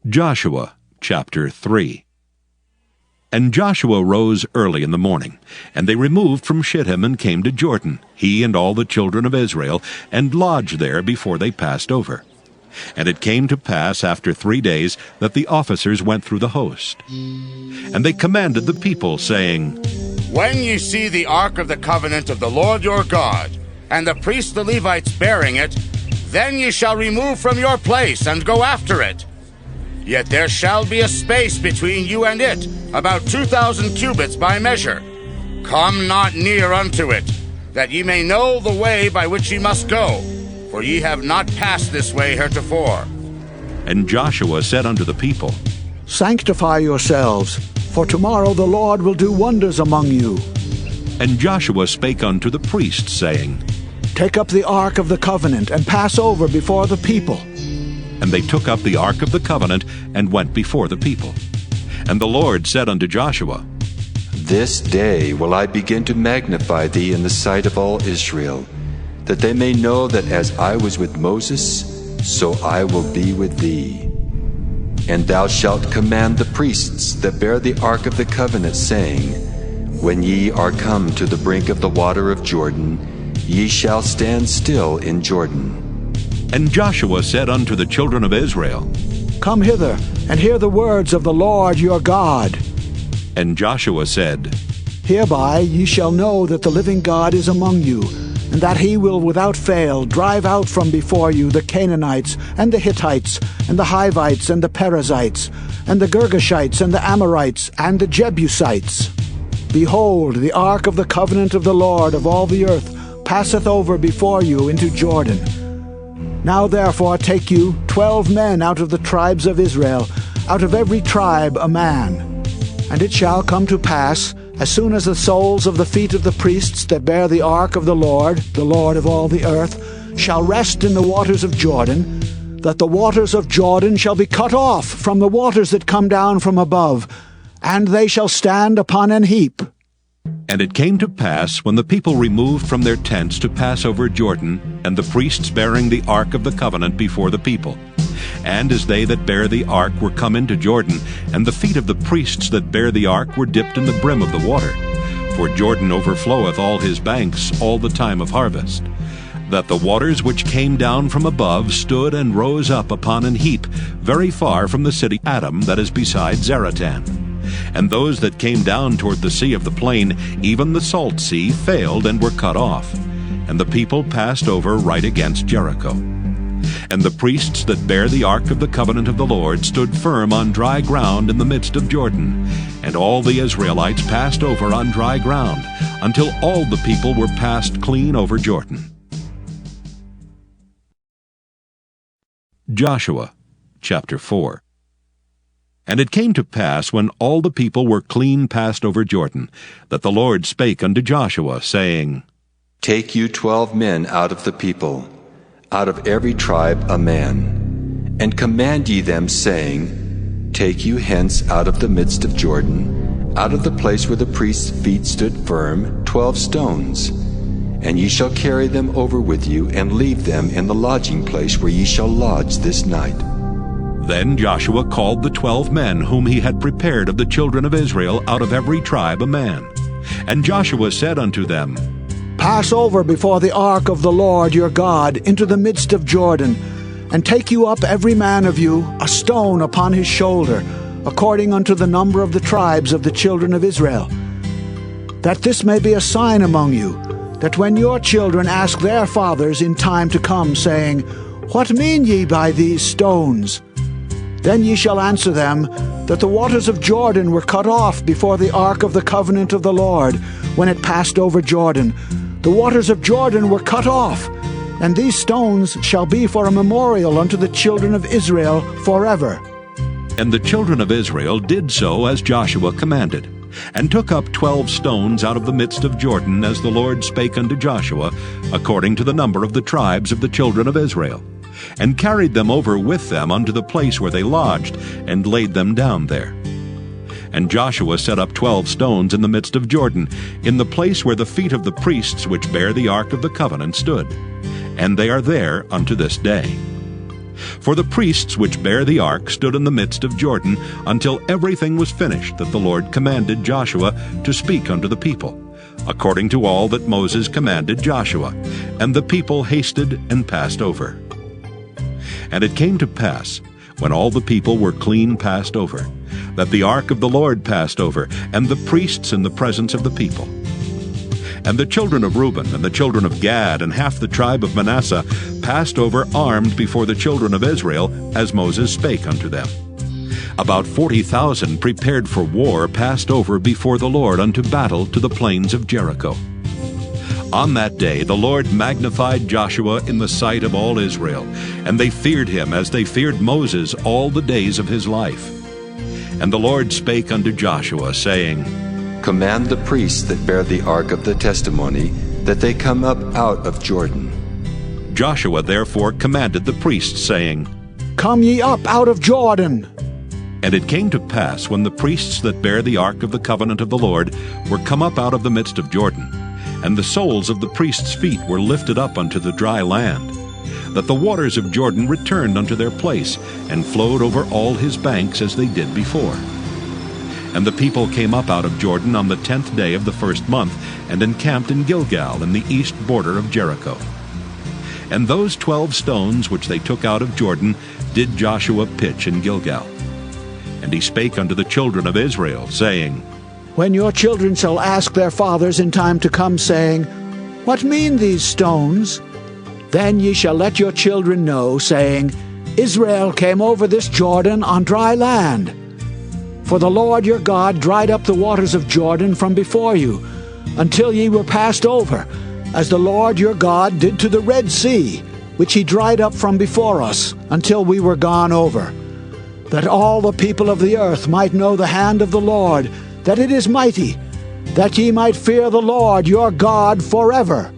Joshua chapter 3. And Joshua rose early in the morning, and they removed from Shittim and came to Jordan, he and all the children of Israel, and lodged there before they passed over. And it came to pass after 3 days that the officers went through the host. And they commanded the people, saying, When ye see the ark of the covenant of the Lord your God, and the priests the Levites bearing it, then ye shall remove from your place and go after it. Yet there shall be a space between you and it, about 2,000 cubits by measure. Come not near unto it, that ye may know the way by which ye must go, for ye have not passed this way heretofore. And Joshua said unto the people, Sanctify yourselves, for tomorrow the Lord will do wonders among you. And Joshua spake unto the priests, saying, Take up the ark of the covenant, and pass over before the people. And they took up the ark of the covenant, and went before the people. And the Lord said unto Joshua, This day will I begin to magnify thee in the sight of all Israel, that they may know that as I was with Moses, so I will be with thee. And thou shalt command the priests that bear the ark of the covenant, saying, When ye are come to the brink of the water of Jordan, ye shall stand still in Jordan. And Joshua said unto the children of Israel, Come hither, and hear the words of the Lord your God. And Joshua said, Hereby ye shall know that the living God is among you, and that he will without fail drive out from before you the Canaanites, and the Hittites, and the Hivites, and the Perizzites, and the Girgashites, and the Amorites, and the Jebusites. Behold, the ark of the covenant of the Lord of all the earth passeth over before you into Jordan. Now therefore take you 12 men out of the tribes of Israel, out of every tribe a man. And it shall come to pass, as soon as the soles of the feet of the priests that bear the ark of the Lord of all the earth, shall rest in the waters of Jordan, that the waters of Jordan shall be cut off from the waters that come down from above, and they shall stand upon an heap. And it came to pass, when the people removed from their tents to pass over Jordan, and the priests bearing the ark of the covenant before the people, and as they that bear the ark were come into Jordan, and the feet of the priests that bear the ark were dipped in the brim of the water, for Jordan overfloweth all his banks all the time of harvest, that the waters which came down from above stood and rose up upon an heap, very far from the city Adam that is beside Zaratan. And those that came down toward the sea of the plain, even the salt sea, failed and were cut off. And the people passed over right against Jericho. And the priests that bear the ark of the covenant of the Lord stood firm on dry ground in the midst of Jordan. And all the Israelites passed over on dry ground, until all the people were passed clean over Jordan. Joshua chapter 4. And it came to pass, when all the people were clean passed over Jordan, that the Lord spake unto Joshua, saying, Take you 12 men out of the people, out of every tribe a man, and command ye them, saying, Take you hence out of the midst of Jordan, out of the place where the priest's feet stood firm, 12 stones. And ye shall carry them over with you, and leave them in the lodging place where ye shall lodge this night. Then Joshua called the 12 men whom he had prepared of the children of Israel out of every tribe a man. And Joshua said unto them, Pass over before the ark of the Lord your God into the midst of Jordan, and take you up every man of you a stone upon his shoulder, according unto the number of the tribes of the children of Israel, that this may be a sign among you, that when your children ask their fathers in time to come, saying, What mean ye by these stones? Then ye shall answer them, that the waters of Jordan were cut off before the ark of the covenant of the Lord, when it passed over Jordan. The waters of Jordan were cut off, and these stones shall be for a memorial unto the children of Israel forever. And the children of Israel did so as Joshua commanded, and took up 12 stones out of the midst of Jordan, as the Lord spake unto Joshua, according to the number of the tribes of the children of Israel, and carried them over with them unto the place where they lodged, and laid them down there. And Joshua set up 12 stones in the midst of Jordan, in the place where the feet of the priests which bear the ark of the covenant stood. And they are there unto this day. For the priests which bare the ark stood in the midst of Jordan until everything was finished that the Lord commanded Joshua to speak unto the people, according to all that Moses commanded Joshua. And the people hasted and passed over. And it came to pass, when all the people were clean passed over, that the ark of the Lord passed over, and the priests in the presence of the people. And the children of Reuben and the children of Gad and half the tribe of Manasseh passed over armed before the children of Israel, as Moses spake unto them. About 40,000 prepared for war passed over before the Lord unto battle to the plains of Jericho. On that day the Lord magnified Joshua in the sight of all Israel, and they feared him as they feared Moses all the days of his life. And the Lord spake unto Joshua, saying, Command the priests that bear the ark of the testimony, that they come up out of Jordan. Joshua therefore commanded the priests, saying, Come ye up out of Jordan. And it came to pass, when the priests that bare the ark of the covenant of the Lord were come up out of the midst of Jordan, and the soles of the priests' feet were lifted up unto the dry land, that the waters of Jordan returned unto their place, and flowed over all his banks as they did before. And the people came up out of Jordan on the 10th day of the first month, and encamped in Gilgal in the east border of Jericho. And those 12 stones which they took out of Jordan did Joshua pitch in Gilgal. And he spake unto the children of Israel, saying, When your children shall ask their fathers in time to come, saying, What mean these stones? Then ye shall let your children know, saying, Israel came over this Jordan on dry land. For the Lord your God dried up the waters of Jordan from before you, until ye were passed over, as the Lord your God did to the Red Sea, which he dried up from before us, until we were gone over. That all the people of the earth might know the hand of the Lord, that it is mighty, that ye might fear the Lord your God forever.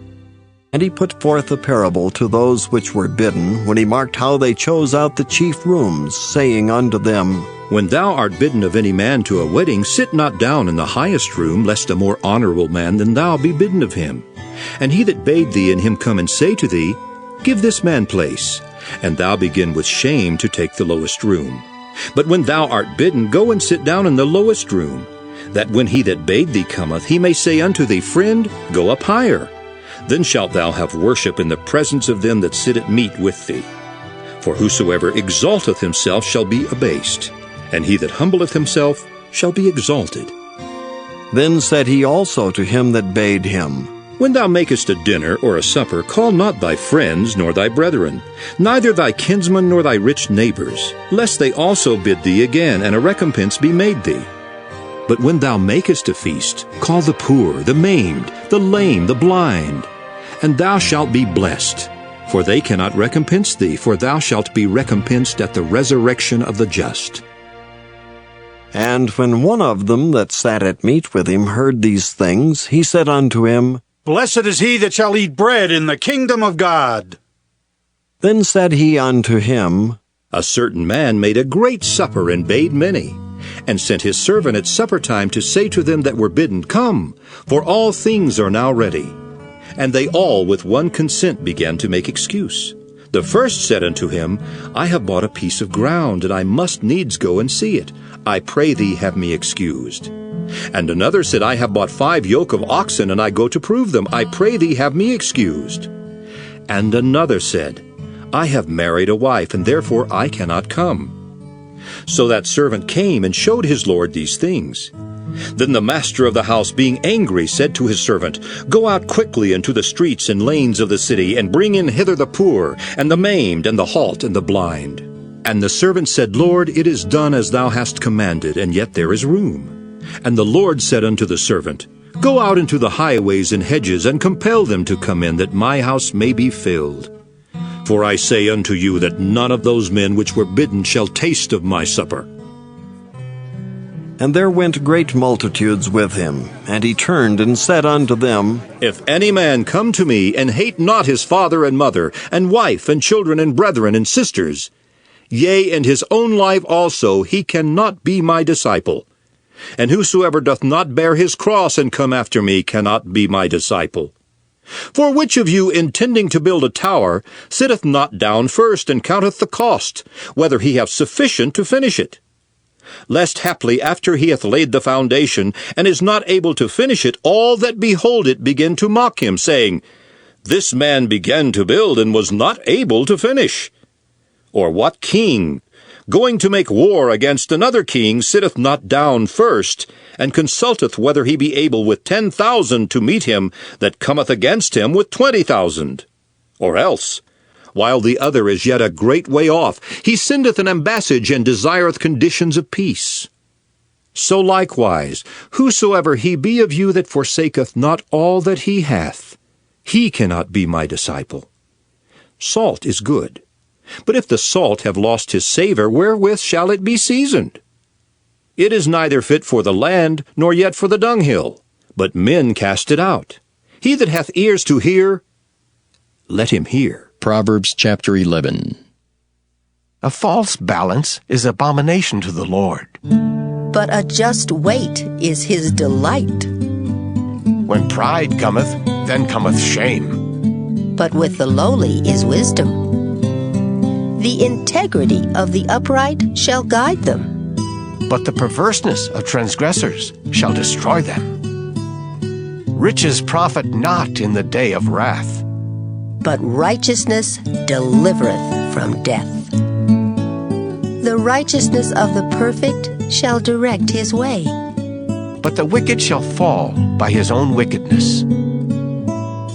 And he put forth a parable to those which were bidden, when he marked how they chose out the chief rooms, saying unto them, When thou art bidden of any man to a wedding, sit not down in the highest room, lest a more honorable man than thou be bidden of him. And he that bade thee and him come and say to thee, Give this man place, and thou begin with shame to take the lowest room. But when thou art bidden, go and sit down in the lowest room, that when he that bade thee cometh, he may say unto thee, Friend, go up higher. Then shalt thou have worship in the presence of them that sit at meat with thee. For whosoever exalteth himself shall be abased, and he that humbleth himself shall be exalted. Then said he also to him that bade him, When thou makest a dinner or a supper, call not thy friends nor thy brethren, neither thy kinsmen nor thy rich neighbors, lest they also bid thee again, and a recompense be made thee. But when thou makest a feast, call the poor, the maimed, the lame, the blind, and thou shalt be blessed. For they cannot recompense thee, for thou shalt be recompensed at the resurrection of the just. And when one of them that sat at meat with him heard these things, he said unto him, Blessed is he that shall eat bread in the kingdom of God. Then said he unto him, A certain man made a great supper, and bade many, and sent his servant at supper time to say to them that were bidden, Come, for all things are now ready. And they all with one consent began to make excuse. The first said unto him, I have bought a piece of ground, and I must needs go and see it. I pray thee have me excused. And another said, I have bought 5 yoke of oxen, and I go to prove them. I pray thee have me excused. And another said, I have married a wife, and therefore I cannot come. So that servant came and showed his lord these things. Then the master of the house, being angry, said to his servant, Go out quickly into the streets and lanes of the city, and bring in hither the poor, and the maimed, and the halt, and the blind. And the servant said, Lord, it is done as thou hast commanded, and yet there is room. And the Lord said unto the servant, Go out into the highways and hedges, and compel them to come in, that my house may be filled. For I say unto you that none of those men which were bidden shall taste of my supper. And there went great multitudes with him, and he turned and said unto them, If any man come to me, and hate not his father and mother, and wife, and children, and brethren, and sisters, yea, and his own life also, he cannot be my disciple. And whosoever doth not bear his cross and come after me cannot be my disciple. For which of you, intending to build a tower, sitteth not down first, and counteth the cost, whether he have sufficient to finish it? Lest haply, after he hath laid the foundation, and is not able to finish it, all that behold it begin to mock him, saying, This man began to build, and was not able to finish. Or what king, going to make war against another king, sitteth not down first, and consulteth whether he be able with 10,000 to meet him that cometh against him with 20,000? Or else, while the other is yet a great way off, he sendeth an ambassage, and desireth conditions of peace. So likewise, whosoever he be of you that forsaketh not all that he hath, he cannot be my disciple. Salt is good, but if the salt have lost his savour, wherewith shall it be seasoned? It is neither fit for the land, nor yet for the dunghill, but men cast it out. He that hath ears to hear, let him hear. Proverbs chapter 11. A false balance is abomination to the Lord, but a just weight is his delight. When pride cometh, then cometh shame, but with the lowly is wisdom. The integrity of the upright shall guide them, but the perverseness of transgressors shall destroy them. Riches profit not in the day of wrath, but righteousness delivereth from death. The righteousness of the perfect shall direct his way, but the wicked shall fall by his own wickedness.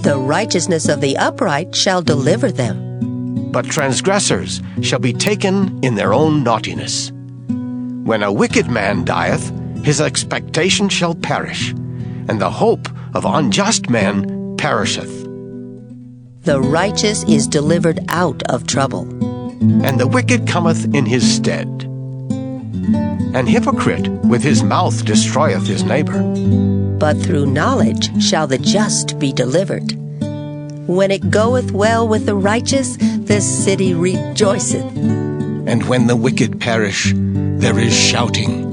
The righteousness of the upright shall deliver them, but transgressors shall be taken in their own naughtiness. When a wicked man dieth, his expectation shall perish, and the hope of unjust men perisheth. The righteous is delivered out of trouble, and the wicked cometh in his stead. An hypocrite with his mouth destroyeth his neighbor, but through knowledge shall the just be delivered. When it goeth well with the righteous, the city rejoiceth. And when the wicked perish, there is shouting.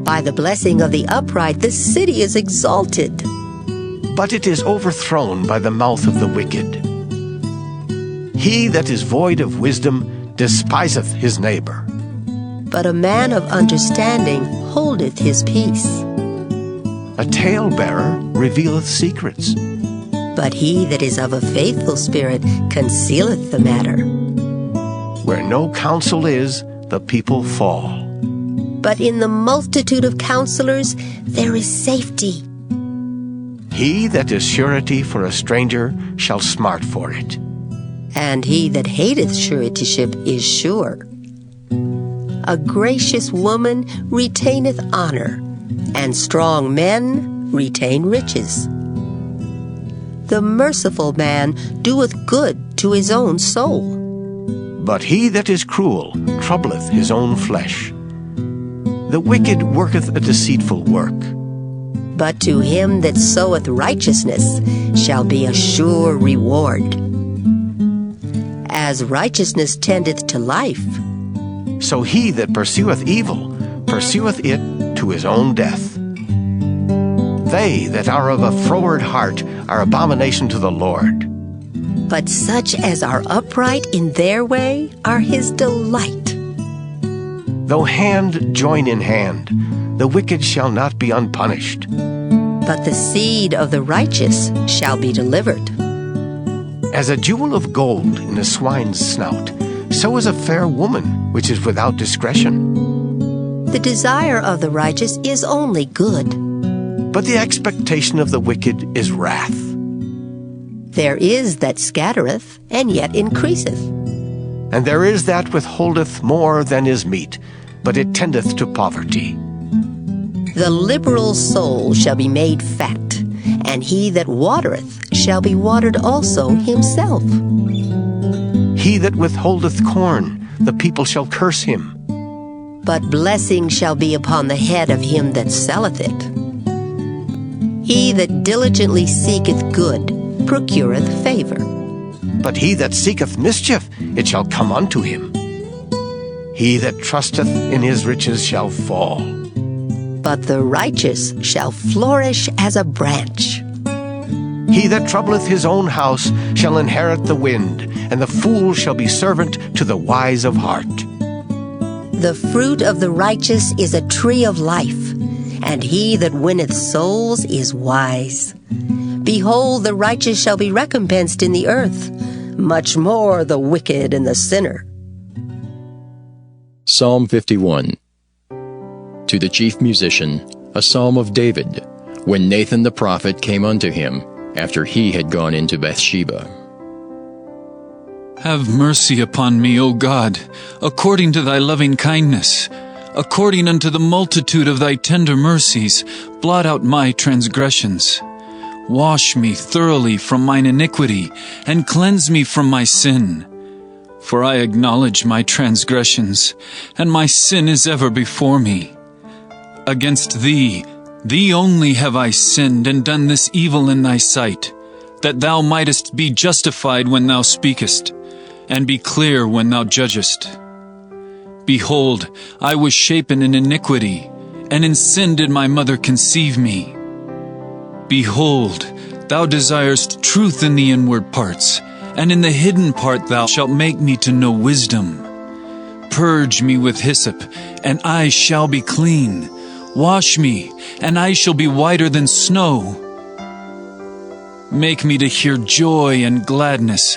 By the blessing of the upright, the city is exalted, but it is overthrown by the mouth of the wicked. He that is void of wisdom despiseth his neighbor, but a man of understanding holdeth his peace. A talebearer revealeth secrets, but he that is of a faithful spirit concealeth the matter. Where no counsel is, the people fall, but in the multitude of counselors there is safety. He that is surety for a stranger shall smart for it, and he that hateth suretyship is sure. A gracious woman retaineth honor, and strong men retain riches. The merciful man doeth good to his own soul, but he that is cruel troubleth his own flesh. The wicked worketh a deceitful work, but to him that soweth righteousness shall be a sure reward. As righteousness tendeth to life, so he that pursueth evil pursueth it to his own death. They that are of a froward heart are abomination to the Lord, but such as are upright in their way are his delight. Though hand join in hand, the wicked shall not be unpunished, but the seed of the righteous shall be delivered. As a jewel of gold in a swine's snout, so is a fair woman which is without discretion. The desire of the righteous is only good, but the expectation of the wicked is wrath. There is that scattereth, and yet increaseth. And there is that withholdeth more than is meet, but it tendeth to poverty. The liberal soul shall be made fat, and he that watereth shall be watered also himself. He that withholdeth corn, the people shall curse him, but blessing shall be upon the head of him that selleth it. He that diligently seeketh good procureth favor, but he that seeketh mischief, it shall come unto him. He that trusteth in his riches shall fall, but the righteous shall flourish as a branch. He that troubleth his own house shall inherit the wind, and the fool shall be servant to the wise of heart. The fruit of the righteous is a tree of life, and he that winneth souls is wise. Behold, the righteous shall be recompensed in the earth, much more the wicked and the sinner. Psalm 51. To the chief musician, a psalm of David, when Nathan the prophet came unto him, after he had gone into Bathsheba. Have mercy upon me, O God, according to thy loving kindness. According unto the multitude of thy tender mercies, blot out my transgressions. Wash me thoroughly from mine iniquity, and cleanse me from my sin. For I acknowledge my transgressions, and my sin is ever before me. Against thee only have I sinned, and done this evil in thy sight, that thou mightest be justified when thou speakest, and be clear when thou judgest. Behold, I was shapen in iniquity, and in sin did my mother conceive me. Behold, thou desirest truth in the inward parts, and in the hidden part thou shalt make me to know wisdom. Purge me with hyssop, and I shall be clean. Wash me, and I shall be whiter than snow. Make me to hear joy and gladness,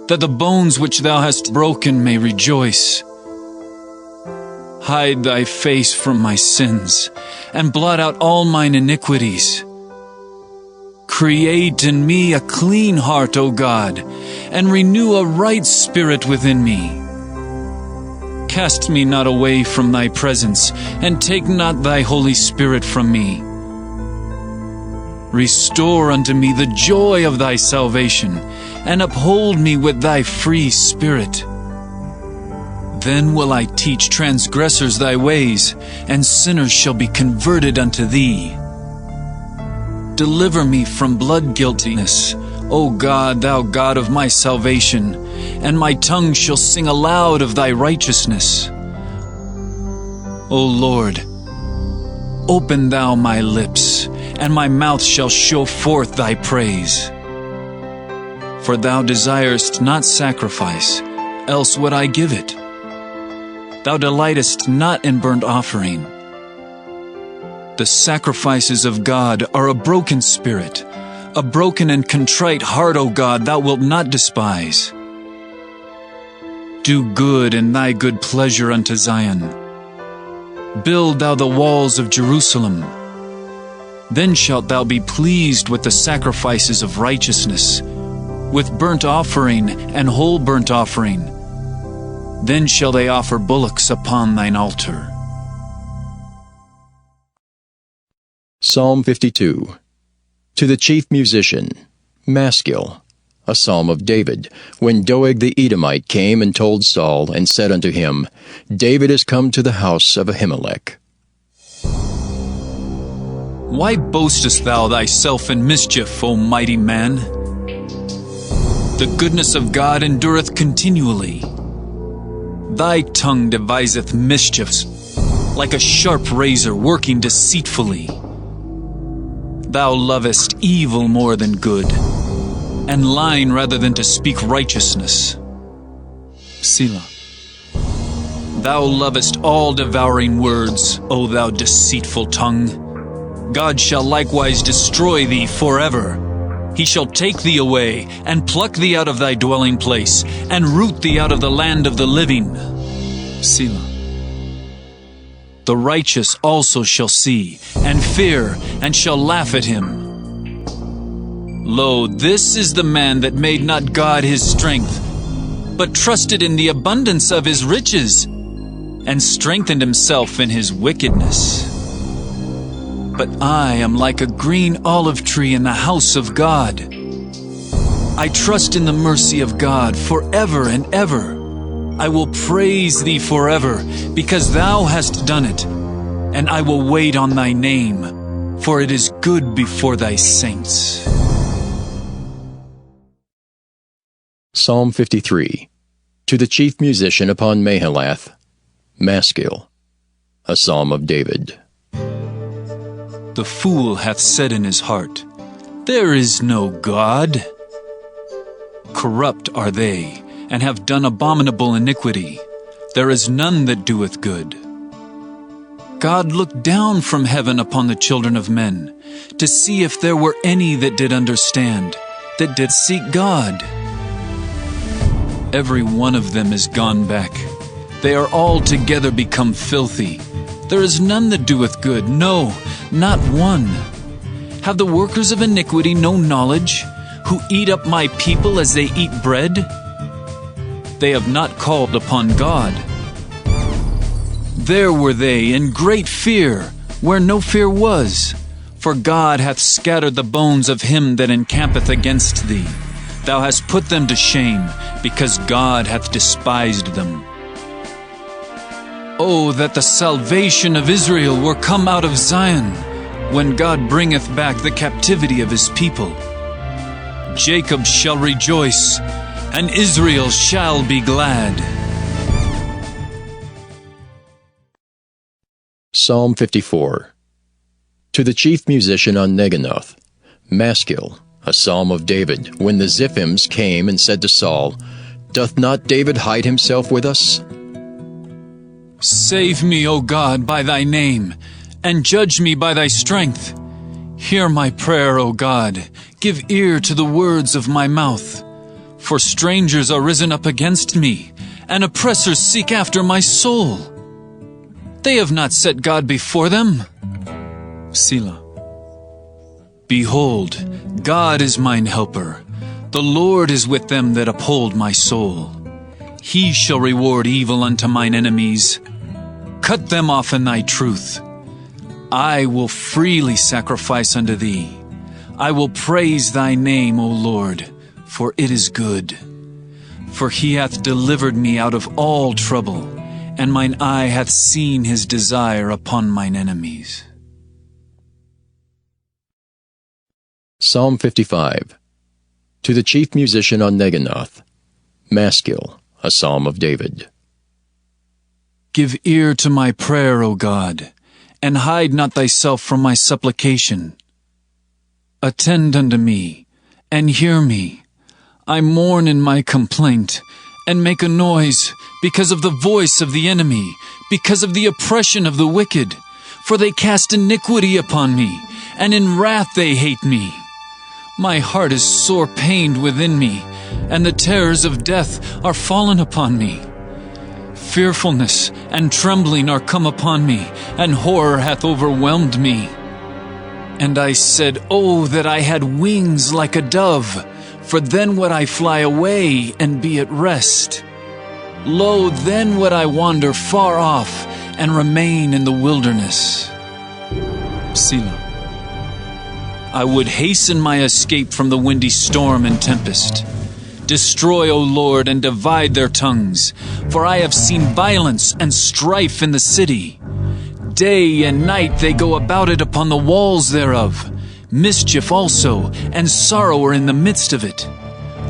that the bones which thou hast broken may rejoice. Hide thy face from my sins, and blot out all mine iniquities. Create in me a clean heart, O God, and renew a right spirit within me. Cast me not away from thy presence, and take not thy Holy Spirit from me. Restore unto me the joy of thy salvation, and uphold me with thy free spirit. Then will I teach transgressors thy ways, and sinners shall be converted unto thee. Deliver me from blood guiltiness, O God, thou God of my salvation, and my tongue shall sing aloud of thy righteousness. O Lord, open thou my lips, and my mouth shall show forth thy praise. For thou desirest not sacrifice, else would I give it. Thou delightest not in burnt offering. The sacrifices of God are a broken spirit, a broken and contrite heart, O God, thou wilt not despise. Do good in thy good pleasure unto Zion. Build thou the walls of Jerusalem. Then shalt thou be pleased with the sacrifices of righteousness, with burnt offering and whole burnt offering. Then shall they offer bullocks upon thine altar. Psalm 52. To the chief musician, Maskil, a psalm of David, when Doeg the Edomite came and told Saul, and said unto him, David is come to the house of Ahimelech. Why boastest thou thyself in mischief, O mighty man? The goodness of God endureth continually. Thy tongue deviseth mischiefs, like a sharp razor working deceitfully. Thou lovest evil more than good, and lying rather than to speak righteousness. Selah. Thou lovest all devouring words, O thou deceitful tongue. God shall likewise destroy thee forever. He shall take thee away, and pluck thee out of thy dwelling place, and root thee out of the land of the living. Selah. The righteous also shall see, and fear, and shall laugh at him. Lo, this is the man that made not God his strength, but trusted in the abundance of his riches, and strengthened himself in his wickedness. But I am like a green olive tree in the house of God. I trust in the mercy of God forever and ever. I will praise thee forever, because thou hast done it, and I will wait on thy name, for it is good before thy saints. Psalm 53. To the chief musician upon Mahalath, Maskil, a psalm of David. The fool hath said in his heart, There is no God. Corrupt are they, and have done abominable iniquity. There is none that doeth good. God looked down from heaven upon the children of men, to see if there were any that did understand, that did seek God. Every one of them is gone back. They are altogether become filthy. There is none that doeth good, no, not one. Have the workers of iniquity no knowledge, who eat up my people as they eat bread? They have not called upon God. There were they in great fear, where no fear was. For God hath scattered the bones of him that encampeth against thee. Thou hast put them to shame, because God hath despised them. Oh, that the salvation of Israel were come out of Zion, when God bringeth back the captivity of his people. Jacob shall rejoice, and Israel shall be glad. Psalm 54. To the chief musician on Neginoth, Maskil, a psalm of David, when the Ziphims came and said to Saul, Doth not David hide himself with us? Save me, O God, by thy name, and judge me by thy strength. Hear my prayer, O God. Give ear to the words of my mouth. For strangers are risen up against me, and oppressors seek after my soul. They have not set God before them. Selah. Behold, God is mine helper. The Lord is with them that uphold my soul. He shall reward evil unto mine enemies. Cut them off in thy truth. I will freely sacrifice unto thee. I will praise thy name, O Lord, for it is good. For he hath delivered me out of all trouble, and mine eye hath seen his desire upon mine enemies. Psalm 55. To the chief musician on Neginoth, Maskil, a psalm of David. Give ear to my prayer, O God, and hide not thyself from my supplication. Attend unto me, and hear me. I mourn in my complaint, and make a noise, because of the voice of the enemy, because of the oppression of the wicked. For they cast iniquity upon me, and in wrath they hate me. My heart is sore pained within me, and the terrors of death are fallen upon me. Fearfulness and trembling are come upon me, and horror hath overwhelmed me. And I said, Oh, that I had wings like a dove, for then would I fly away and be at rest. Lo, then would I wander far off and remain in the wilderness. Selah. I would hasten my escape from the windy storm and tempest. Destroy, O Lord, and divide their tongues, for I have seen violence and strife in the city. Day and night they go about it upon the walls thereof. Mischief also, and sorrow are in the midst of it.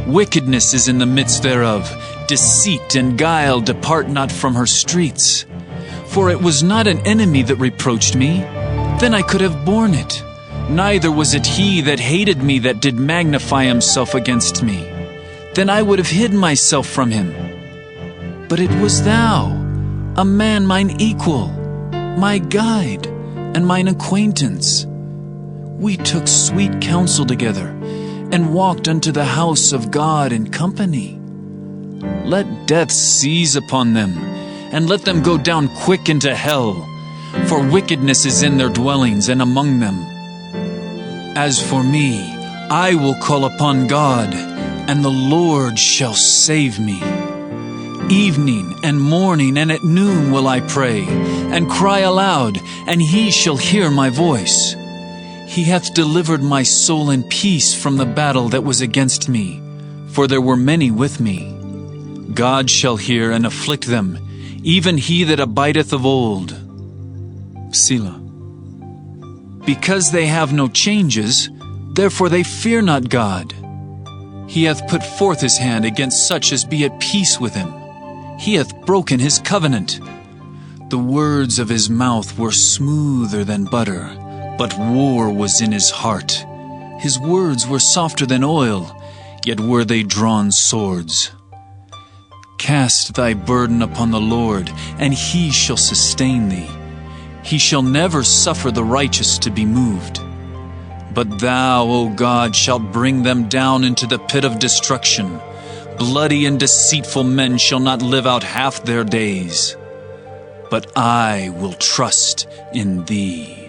Wickedness is in the midst thereof. Deceit and guile depart not from her streets. For it was not an enemy that reproached me, then I could have borne it. Neither was it he that hated me that did magnify himself against me. Then I would have hid myself from him. But it was thou, a man mine equal, my guide, and mine acquaintance. We took sweet counsel together, and walked unto the house of God in company. Let death seize upon them, and let them go down quick into hell, for wickedness is in their dwellings and among them. As for me, I will call upon God, and the Lord shall save me. Evening and morning and at noon will I pray, and cry aloud, and he shall hear my voice. He hath delivered my soul in peace from the battle that was against me, for there were many with me. God shall hear and afflict them, even he that abideth of old. Selah. Because they have no changes, therefore they fear not God. He hath put forth his hand against such as be at peace with him. He hath broken his covenant. The words of his mouth were smoother than butter, but war was in his heart. His words were softer than oil, yet were they drawn swords. Cast thy burden upon the Lord, and He shall sustain thee. He shall never suffer the righteous to be moved. But thou, O God, shalt bring them down into the pit of destruction. Bloody and deceitful men shall not live out half their days. But I will trust in thee.